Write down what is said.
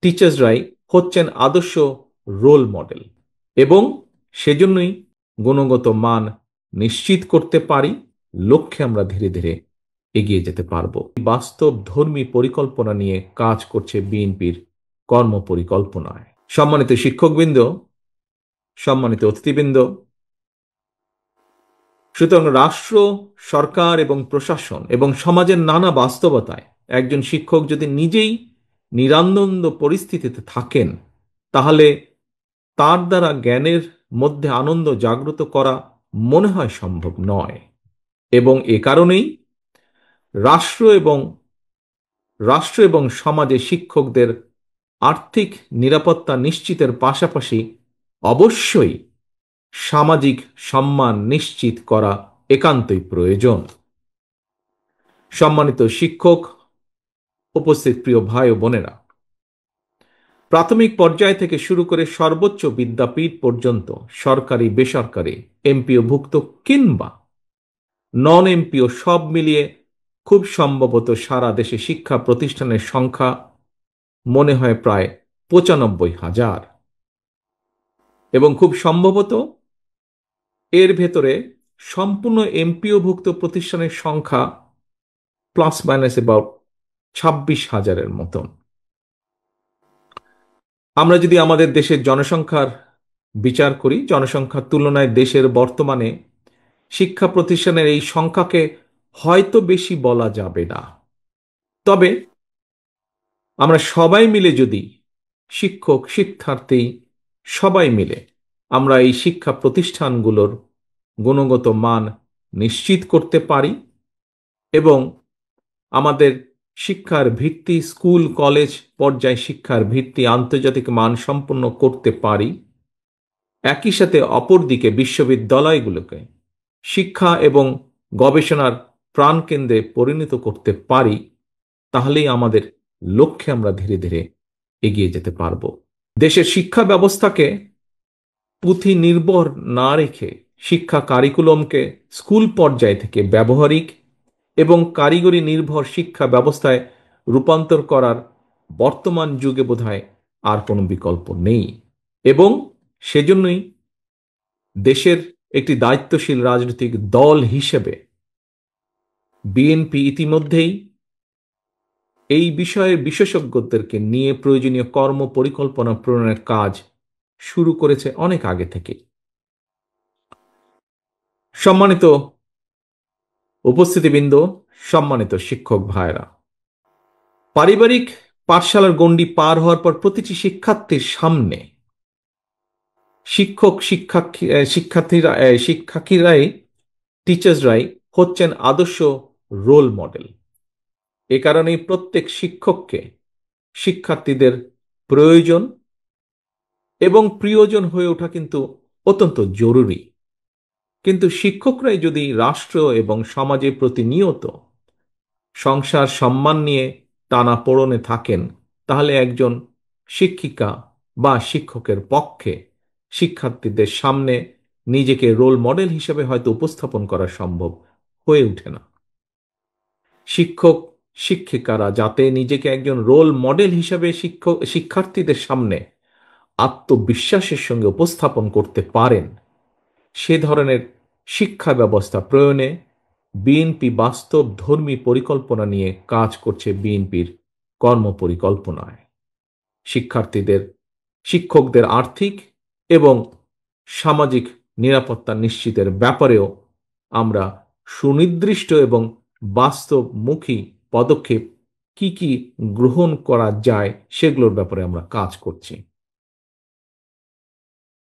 টিচার্সরাই হচ্ছেন আদর্শ role model এবং সেজন্যই গুণগত মান নিশ্চিত করতে পারি, লক্ষ্যে আমরা ধীরে ধীরে এগিয়ে যেতে পারব। বাস্তব ধর্মী পরিকল্পনা নিয়ে কাজ করছে বিএনপির কর্মপরিকল্পনায়। সম্মানিত শিক্ষকবৃন্দ, সম্মানিত অতিথিবৃন্দ, সুতরাং রাষ্ট্র, সরকার এবং প্রশাসন এবং সমাজের নানা বাস্তবতায় একজন শিক্ষক যদি নিজেই নিরানন্দ পরিস্থিতিতে থাকেন, তাহলে তার দ্বারা জ্ঞানের মধ্যে আনন্দ জাগ্রত করা মনে হয় সম্ভব নয়। এবং এ কারণেই রাষ্ট্র এবং সমাজে শিক্ষকদের আর্থিক নিরাপত্তা নিশ্চিতের পাশাপাশি অবশ্যই সামাজিক সম্মান নিশ্চিত করা একান্তই প্রয়োজন। সম্মানিত শিক্ষক, উপস্থিত প্রিয় ভাই ও বোনেরা, প্রাথমিক পর্যায় থেকে শুরু করে সর্বোচ্চ বিদ্যাপীঠ পর্যন্ত সরকারি, বেসরকারি, এমপিওভুক্ত কিংবা নন এমপিও সব মিলিয়ে খুব সম্ভবত সারা দেশে শিক্ষা প্রতিষ্ঠানের সংখ্যা মনে হয় প্রায় ৯৫,০০০ এবং খুব সম্ভবত এর ভেতরে সম্পূর্ণ এমপিওভুক্ত প্রতিষ্ঠানের সংখ্যা প্লাস মাইনাস অ্যাবাউট ২৬,০০০-এর মতন। আমরা যদি আমাদের দেশের জনসংখ্যার বিচার করি, জনসংখ্যার তুলনায় দেশের বর্তমানে শিক্ষা প্রতিষ্ঠানের এই সংখ্যাকে হয়তো বেশি বলা যাবে না। তবে আমরা সবাই মিলে যদি শিক্ষক, শিক্ষার্থী সবাই মিলে আমরা এই শিক্ষা প্রতিষ্ঠানগুলোর গুণগত মান নিশ্চিত করতে পারি এবং আমাদের শিক্ষার ভিত্তি, স্কুল কলেজ পর্যায়ে শিক্ষার ভিত্তি আন্তর্জাতিক মান সম্পন্ন করতে পারি, একই সাথে অপরদিকে বিশ্ববিদ্যালয়গুলোকে শিক্ষা এবং গবেষণার প্রাণকেন্দ্রে পরিণত করতে পারি, তাহলেই আমাদের লক্ষ্যে আমরা ধীরে ধীরে এগিয়ে যেতে পারব। দেশের শিক্ষা ব্যবস্থাকে পুঁথি নির্ভর না রেখে শিক্ষা কারিকুলামকে স্কুল পর্যায় থেকে ব্যবহারিক এবং কারিগরি নির্ভর শিক্ষা ব্যবস্থায় রূপান্তর করার বর্তমান যুগে বোধহয় আর কোনো বিকল্প নেই। এবং সেজন্যই দেশের একটি দায়িত্বশীল রাজনৈতিক দল হিসেবে বিএনপি ইতিমধ্যেই এই বিষয়ের বিশেষজ্ঞদেরকে নিয়ে প্রয়োজনীয় কর্ম পরিকল্পনা প্রণয়নের কাজ শুরু করেছে অনেক আগে থেকে। সম্মানিত উপস্থিতিবৃন্দ, সম্মানিত শিক্ষক ভাইরা, পারিবারিক পাঠশালার গণ্ডি পার হওয়ার পর প্রতিটি শিক্ষার্থীর সামনে শিক্ষার্থীরাই টিচার্সরাই হচ্ছেন আদর্শ রোল মডেল। এ কারণেই প্রত্যেক শিক্ষককে শিক্ষার্থীদের প্রয়োজন এবং প্রিয়জন হয়ে ওঠা কিন্তু অত্যন্ত জরুরি। কিন্তু শিক্ষকরাই যদি রাষ্ট্র এবং সমাজে প্রতিনিয়ত সংসার সম্মান নিয়ে টানাপোড়েনে থাকেন, তাহলে একজন শিক্ষিকা বা শিক্ষকের পক্ষে শিক্ষার্থীদের সামনে নিজেকে রোল মডেল হিসেবে হয়তো উপস্থাপন করা সম্ভব হয়ে ওঠে না। শিক্ষক শিক্ষিকারা যাতে নিজেকে একজন রোল মডেল হিসেবে শিক্ষার্থীদের সামনে আত্মবিশ্বাসের সঙ্গে উপস্থাপন করতে পারেন, সে ধরনের শিক্ষা ব্যবস্থা প্রয়োগে বিএনপি বাস্তব ধর্মী পরিকল্পনা নিয়ে কাজ করছে বিএনপির কর্মপরিকল্পনায়। শিক্ষকদের আর্থিক এবং সামাজিক নিরাপত্তা নিশ্চিতের ব্যাপারেও আমরা সুনির্দিষ্ট এবং বাস্তবমুখী পদক্ষেপ কি কি গ্রহণ করা যায় সেগুলোর ব্যাপারে আমরা কাজ করছি।